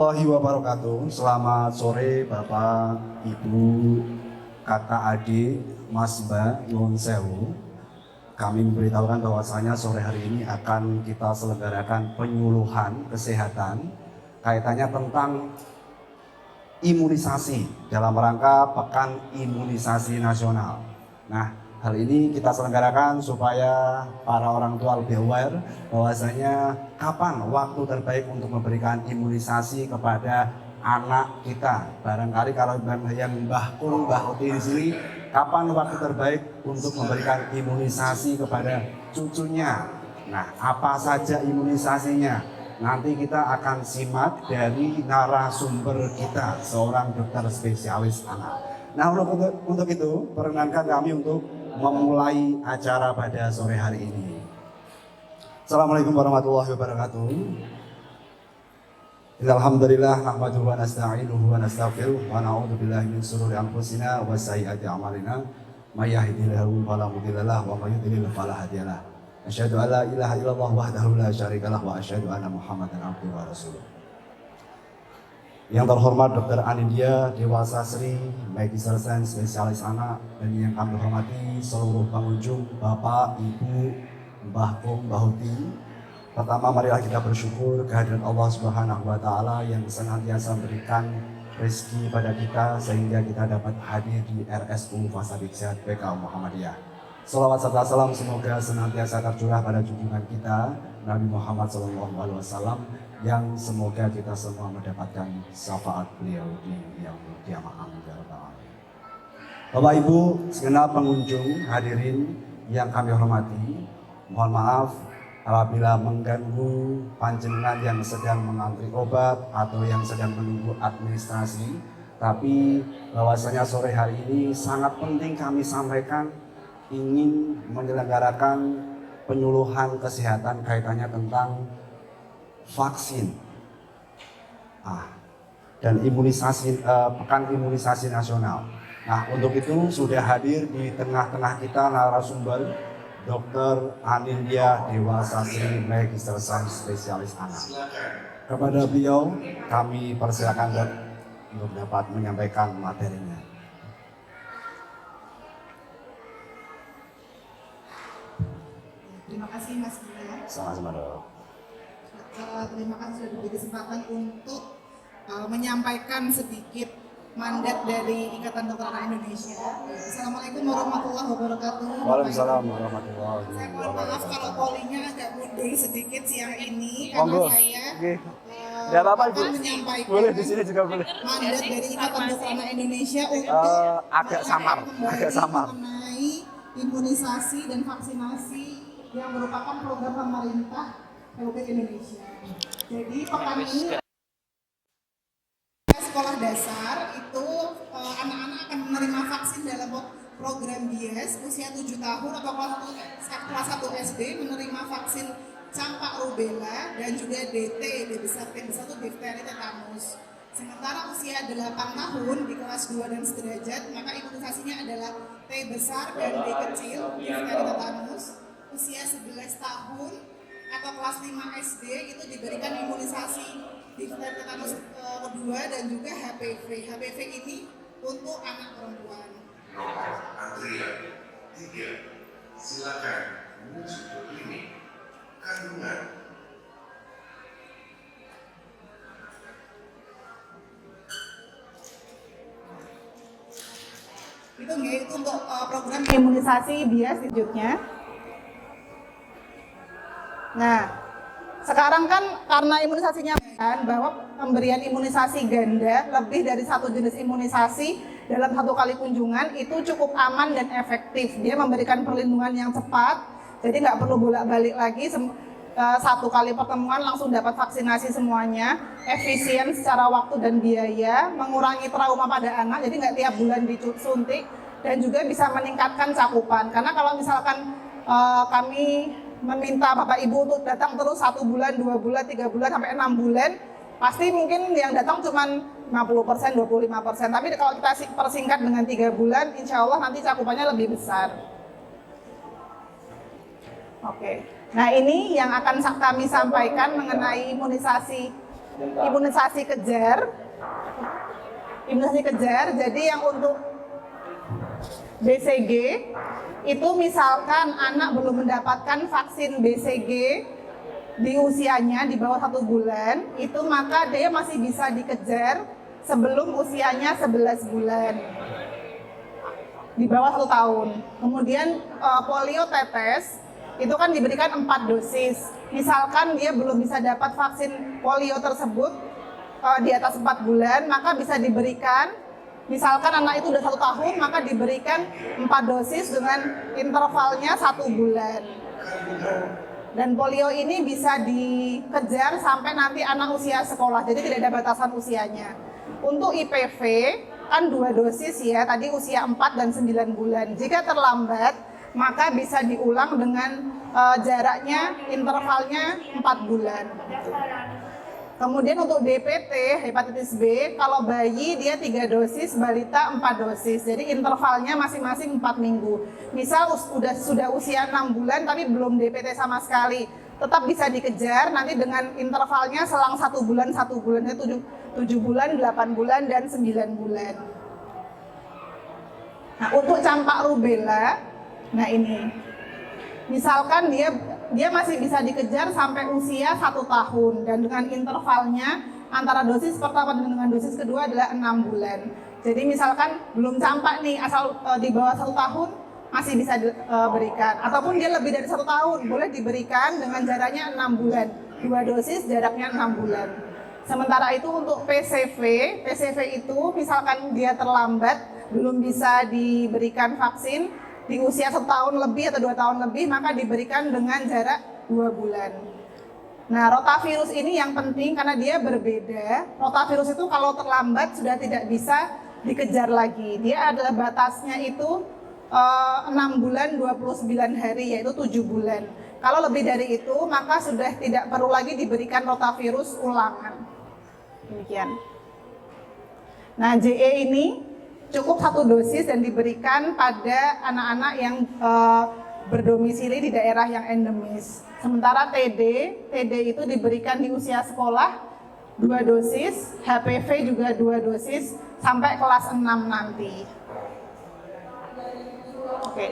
Warahmatullahi wabarakatuh. Selamat sore Bapak, Ibu, kakak adik, Mas Mbak, Nyuwun Sewu. Kami memberitahukan bahwasanya sore hari ini akan kita selenggarakan penyuluhan kesehatan kaitannya tentang imunisasi dalam rangka Pekan Imunisasi Nasional. Nah, hal ini kita selenggarakan supaya para orang tua lebih aware bahwasanya kapan waktu terbaik untuk memberikan imunisasi kepada anak kita. Barangkali kalau yang Mbah Kung, Mbah Uti di sini, kapan waktu terbaik untuk memberikan imunisasi kepada cucunya. Nah, apa saja imunisasinya? Nanti kita akan simak dari narasumber kita, seorang dokter spesialis anak. Nah, untuk itu, perkenankan kami untuk memulai acara pada sore hari ini. Assalamualaikum warahmatullahi wabarakatuh. Alhamdulillah, nahmaduhu wa nasta'inuhu wa nastaghfiruh wa na'udzu billahi min shururi anfusina wa sayyiati a'malina. May yahdihillahu fala mudilla lahu wa may yudlil fala hadiya lahu. Asyhadu an la ilaha illallah wahdahu la syarikalah wa asyhadu anna Muhammadan abduhu wa rasuluh. Yang terhormat Dr. Anindya Dewasa Sri, Magister Sains Spesialis Anak, dan yang kami hormati seluruh pengunjung, Bapak, Ibu, Mbah Kung, Mbah Uti. Pertama, marilah kita bersyukur kehadiran Allah Subhanahu wa Ta'ala yang senantiasa memberikan rezeki pada kita sehingga kita dapat hadir di RSU Fasadiksyat PK Muhammadiyah. Salawat serta salam semoga senantiasa tercurah pada junjungan kita Nabi Muhammad SAW, yang semoga kita semua mendapatkan syafaat beliau di yaumul qiyamah. Bapak Ibu, segenap pengunjung hadirin yang kami hormati, mohon maaf apabila mengganggu panjenengan yang sedang mengantri obat atau yang sedang menunggu administrasi. Tapi bahwasanya sore hari ini sangat penting kami sampaikan, ingin menyelenggarakan penyuluhan kesehatan kaitannya tentang vaksin dan imunisasi, Pekan Imunisasi Nasional. Nah, untuk itu sudah hadir di tengah-tengah kita narasumber Dr. Anindya Dewasa Sri, Magister Sains Spesialis Anak. Kepada beliau kami persilakan untuk dapat menyampaikan materinya. Terima kasih Mas Bima. Sama-sama dong. Terima kasih sudah diberi kesempatan untuk menyampaikan sedikit mandat dari Ikatan Dokter Anak Indonesia. Assalamualaikum warahmatullahi wabarakatuh. Waalaikumsalam warahmatullahi wabarakatuh. Saya mohon maaf kalau polinya agak mundur sedikit siang ini karena Monggo. saya Nggak apa-apa, Ibu. akan menyampaikan Boleh di sini juga boleh. mandat dari Ikatan Dokter Anak Indonesia untuk Agak samar, agak samar. mengenai imunisasi dan vaksinasi yang merupakan program pemerintah Republik Indonesia. Jadi pekan ini sekolah dasar itu anak-anak akan menerima vaksin dalam program BIES usia 7 tahun atau kelas 1 SD menerima vaksin campak rubella dan juga DT, D besar itu difteri tetanus. Sementara usia 8 tahun di kelas 2 dan sederajat maka imunisasinya adalah T besar dan D kecil, difteri tetanus. Usia 11 tahun atau kelas 5 SD itu diberikan imunisasi difteri tetanus kedua dan juga HPV. HPV ini untuk anak perempuan. Antrian 3, silakan menuju ke klinik kandungan. Itu untuk program imunisasi BIAS selanjutnya. Nah, sekarang kan karena imunisasinya bahwa pemberian imunisasi ganda lebih dari satu jenis imunisasi dalam satu kali kunjungan itu cukup aman dan efektif. Dia memberikan perlindungan yang cepat, jadi nggak perlu bolak-balik lagi. Satu kali pertemuan langsung dapat vaksinasi semuanya, efisien secara waktu dan biaya, mengurangi trauma pada anak, jadi nggak tiap bulan disuntik, dan juga bisa meningkatkan cakupan. Karena kalau misalkan kami meminta Bapak Ibu untuk datang terus 1 bulan, 2 bulan, 3 bulan, sampai 6 bulan, pasti mungkin yang datang cuma 50%, 25%. Tapi kalau kita persingkat dengan 3 bulan, insya Allah nanti cakupannya lebih besar. Oke. Nah, ini yang akan kami sampaikan mengenai imunisasi imunisasi kejar. Imunisasi kejar, jadi yang untuk BCG itu misalkan anak belum mendapatkan vaksin BCG di usianya di bawah 1 bulan, itu maka dia masih bisa dikejar sebelum usianya 11 bulan, di bawah 1 tahun. Kemudian polio tetes itu kan diberikan 4 dosis. Misalkan dia belum bisa dapat vaksin polio tersebut di atas 4 bulan, maka bisa diberikan, misalkan anak itu udah 1 tahun, maka diberikan 4 dosis dengan intervalnya 1 bulan. Dan polio ini bisa dikejar sampai nanti anak usia sekolah, jadi tidak ada batasan usianya. Untuk IPV kan 2 dosis ya, tadi usia 4 dan 9 bulan. Jika terlambat, maka bisa diulang dengan jaraknya, intervalnya 4 bulan. Kemudian untuk DPT, hepatitis B, kalau bayi dia 3 dosis, balita 4 dosis. Jadi intervalnya masing-masing 4 minggu. Misal sudah usia 6 bulan tapi belum DPT sama sekali, tetap bisa dikejar nanti dengan intervalnya selang 1 bulan, 1 bulannya 7 bulan, 8 bulan, dan 9 bulan. Nah, untuk campak rubella, nah ini, misalkan dia masih bisa dikejar sampai usia 1 tahun dan dengan intervalnya antara dosis pertama dan dengan dosis kedua adalah 6 bulan. Jadi misalkan belum campak nih, asal di bawah 1 tahun masih bisa diberikan, ataupun dia lebih dari 1 tahun boleh diberikan dengan jaraknya 6 bulan, 2 dosis jaraknya 6 bulan. Sementara itu untuk PCV itu misalkan dia terlambat belum bisa diberikan vaksin di usia 1 tahun lebih atau 2 tahun lebih, maka diberikan dengan jarak 2 bulan. Nah, rotavirus ini yang penting karena dia berbeda. Rotavirus itu kalau terlambat sudah tidak bisa dikejar lagi. Dia adalah batasnya itu 6 bulan 29 hari, yaitu 7 bulan. Kalau lebih dari itu, maka sudah tidak perlu lagi diberikan rotavirus ulangan. Demikian. Nah, JE ini cukup 1 dosis dan diberikan pada anak-anak yang berdomisili di daerah yang endemis. Sementara TD itu diberikan di usia sekolah 2 dosis, HPV juga 2 dosis sampai kelas 6 nanti. Oke,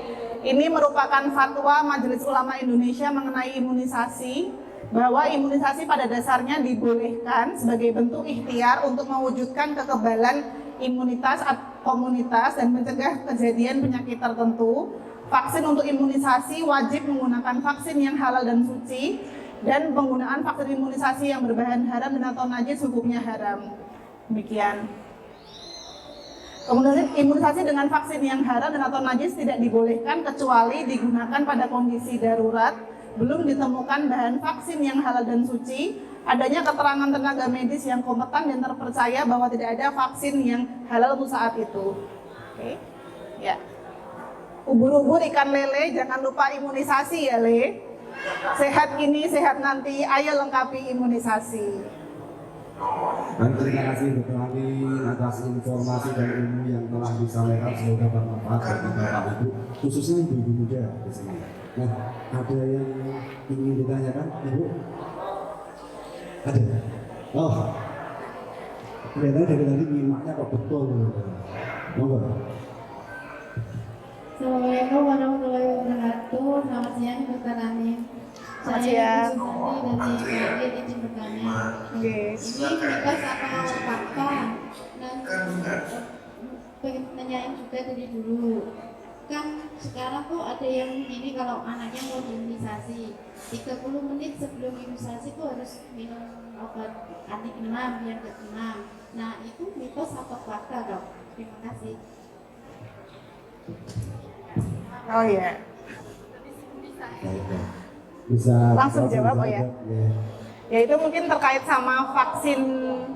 ini merupakan fatwa Majelis Ulama Indonesia mengenai imunisasi, bahwa imunisasi pada dasarnya dibolehkan sebagai bentuk ikhtiar untuk mewujudkan kekebalan imunitas komunitas dan mencegah kejadian penyakit tertentu. Vaksin untuk imunisasi wajib menggunakan vaksin yang halal dan suci, dan penggunaan vaksin imunisasi yang berbahan haram dan atau najis hukumnya haram. Demikian. Kemudian imunisasi dengan vaksin yang haram dan atau najis tidak dibolehkan kecuali digunakan pada kondisi darurat, belum ditemukan bahan vaksin yang halal dan suci, adanya keterangan tenaga medis yang kompeten dan terpercaya bahwa tidak ada vaksin yang halal untuk saat itu. Oke, ya. Ubur-ubur, ikan lele, jangan lupa imunisasi ya, Le. Sehat ini, sehat nanti, ayo lengkapi imunisasi. Dan terima kasih Dr. Amin atas informasi dan ilmu yang telah disampaikan, semoga bermanfaat bagi Bapak Ibu, khususnya ibu-ibu muda di sini. Nah, ada yang ingin ditanyakan, Ibu? Ada? Oh, kelihatan dari tadi nyimaknya kok betul. Monggo. Assalamualaikum warahmatullahi wabarakatuh. Selamat siang Dr. Amin. Saya Ibu Susanti dari izin bertanya. Ini mitos atau fakta? Dan pengen tanyain juga dari dulu. Kan sekarang tuh ada yang ini kalau anaknya mau diimunisasi 30 menit sebelum imunisasi tuh harus minum obat anti demam biar gak demam. Nah itu mitos atau fakta dok? Terima kasih. Oh iya. Bisa langsung jawab, oh ya. Ya itu mungkin terkait sama vaksin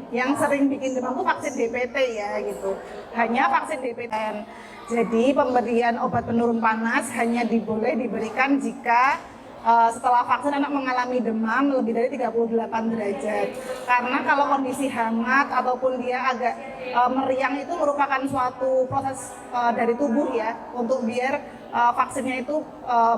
yang sering bikin demam itu vaksin DPT ya gitu. Hanya vaksin DPT. Jadi pemberian obat penurun panas hanya boleh diberikan jika setelah vaksin anak mengalami demam lebih dari 38 derajat. Karena kalau kondisi hangat ataupun dia agak meriang itu merupakan suatu proses dari tubuh ya untuk biar vaksinnya itu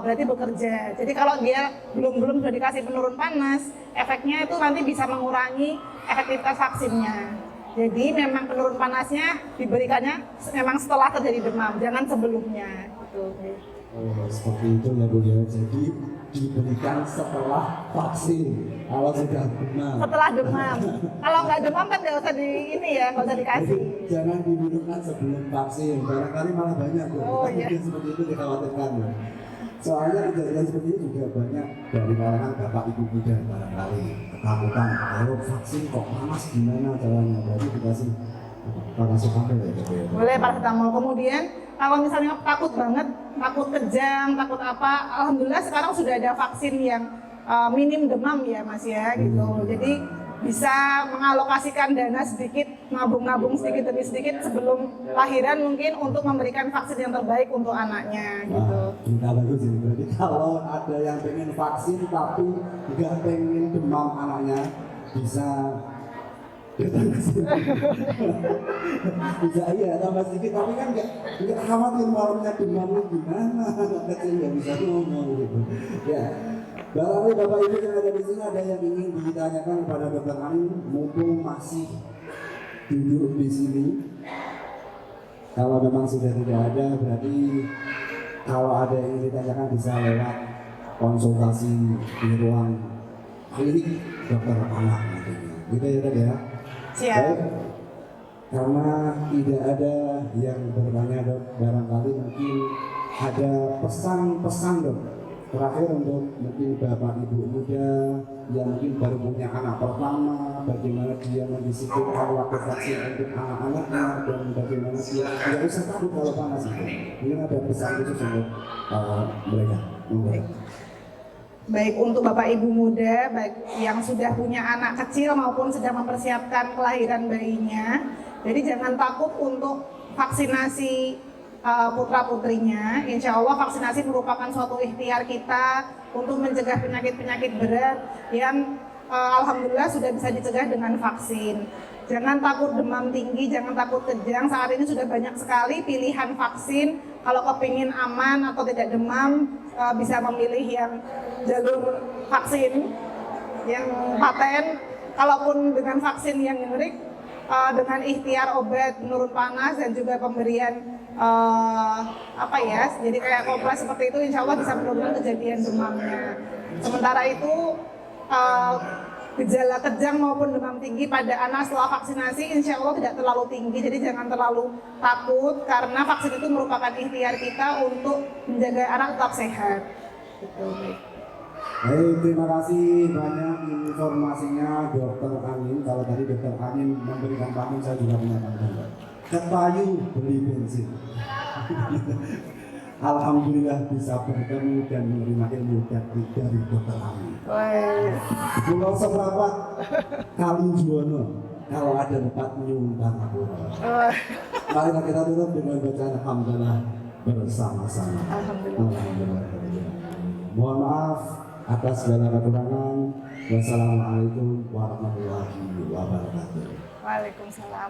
berarti bekerja. Jadi kalau dia belum sudah dikasih penurun panas, efeknya itu nanti bisa mengurangi efektivitas vaksinnya. Jadi memang penurun panasnya diberikannya memang setelah terjadi demam, jangan sebelumnya. Gitu. Oh, seperti itu ya Bu ya. Jadi diberikan setelah vaksin. Kalau sudah demam. Setelah demam. Kalau nggak demam kan nggak usah nggak usah dikasih. Jangan diminumkan sebelum vaksin. Barangkali malah banyak tuh. Oh, iya. Mungkin seperti itu dikhawatirkan ya. Soalnya kejadian seperti ini juga banyak dari kalangan bapak ibu muda barangkali ketakutan kalau vaksin kok panas gimana caranya, berarti dikasih paracetamol ya gitu ya. Boleh paracetamol. Kemudian kalau misalnya takut banget, takut kejang, takut apa, alhamdulillah sekarang sudah ada vaksin yang minim demam ya Mas ya gitu. Jadi bisa mengalokasikan dana sedikit, nabung-nabung sedikit demi sedikit sebelum lahiran mungkin untuk memberikan vaksin yang terbaik untuk anaknya gitu. Kita bagus ini, berarti kalau ada yang pengen vaksin tapi nggak pengen demam anaknya bisa datang ke sini. Bisa iya tambah sedikit, tapi kan nggak khawatir malamnya demamnya gimana, anak kecil nggak bisa ngomong gitu. Ya. Barangkali Bapak Ibu yang ada di sini ada yang ingin ditanyakan kepada Dr. Amin, mumpung masih duduk di sini. Kalau memang sudah tidak ada, berarti kalau ada yang ingin ditanyakan bisa lewat konsultasi di ruang klinik dokter anak nantinya. Gitu ya Dok ya. Siap. Baik. Karena tidak ada yang bertanya Dok, barangkali mungkin ada pesan-pesan Dok terakhir untuk mungkin bapak ibu muda yang mungkin baru punya anak pertama, bagaimana dia mendisiplinkan waktu vaksin untuk anak-anaknya dan bagaimana dia tidak usah takut kalau panas itu. Mungkin ada pesan khusus untuk mereka. Baik untuk bapak ibu muda, baik yang sudah punya anak kecil maupun sedang mempersiapkan kelahiran bayinya. Jadi jangan takut untuk vaksinasi putra putrinya. Insya Allah vaksinasi merupakan suatu ikhtiar kita untuk mencegah penyakit-penyakit berat yang alhamdulillah sudah bisa dicegah dengan vaksin. Jangan takut demam tinggi, jangan takut kejang. Saat ini sudah banyak sekali pilihan vaksin. Kalau kepingin aman atau tidak demam, bisa memilih yang jalur vaksin yang paten. Kalaupun dengan vaksin yang generik, dengan ikhtiar obat penurun panas dan juga pemberian jadi kayak kompres seperti itu, insya Allah bisa menurunkan kejadian demamnya. Sementara itu gejala kejang maupun demam tinggi pada anak setelah vaksinasi insya Allah tidak terlalu tinggi, jadi jangan terlalu takut karena vaksin itu merupakan ikhtiar kita untuk menjaga anak tetap sehat. Baik, terima kasih banyak informasinya Dr. Amin. Kalau tadi Dr. Amin memberikan pamit, saya juga punya pamit. Ketayu beli bensin. Alhamdulillah bisa bertemu dan menerima ilmu dari Dr. Amin. Pulau Seprapat, Kalungjuwono, kalau ada tempat nyumbang aku. Mari kita tutup dengan bacaan alhamdulillah bersama-sama. Alhamdulillah. Mohon maaf atas segala kekurangan. Wassalamualaikum warahmatullahi wabarakatuh. Waalaikumsalam.